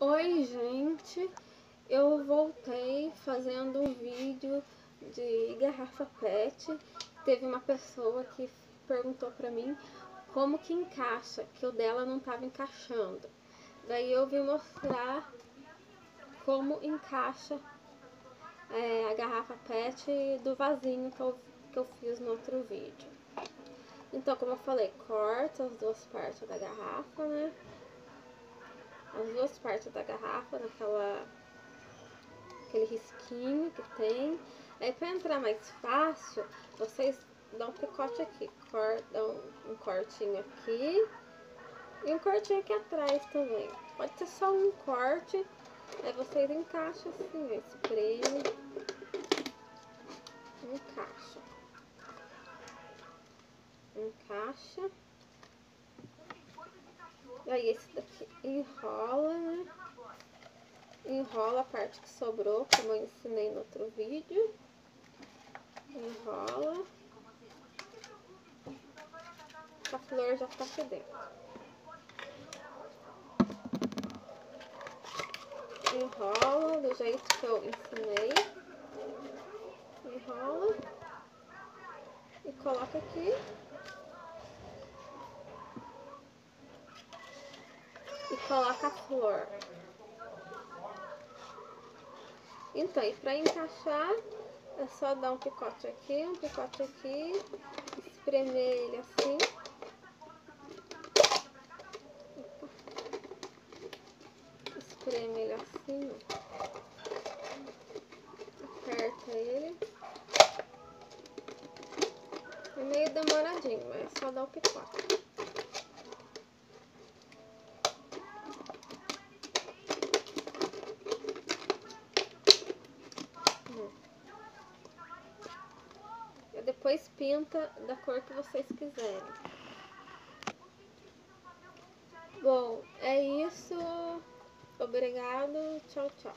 Oi, gente, eu voltei fazendo um vídeo de garrafa PET. Teve uma pessoa que perguntou pra mim como que encaixa, que o dela não estava encaixando. Daí eu vim mostrar como encaixa a garrafa PET do vasinho que eu fiz no outro vídeo. Então, como eu falei, corta as duas partes da garrafa, né? As duas partes da garrafa, aquele risquinho que tem. Aí, para entrar mais fácil, vocês dão um picote aqui, dão um cortinho aqui e um cortinho aqui atrás também. Pode ser só um corte, aí vocês encaixam assim, ó, espreme, encaixa. Aí esse daqui enrola, né? Enrola a parte que sobrou, como eu ensinei no outro vídeo. Enrola. A flor já tá aqui dentro. Enrola do jeito que eu ensinei. Enrola. E coloca aqui. E coloca a flor. Então, e pra encaixar, é só dar um picote aqui, espremer ele assim. Espreme ele assim, ó. Aperta ele. É meio demoradinho, mas é só dar o picote. E depois pinta da cor que vocês quiserem. Bom, é isso. Obrigado. Tchau, tchau.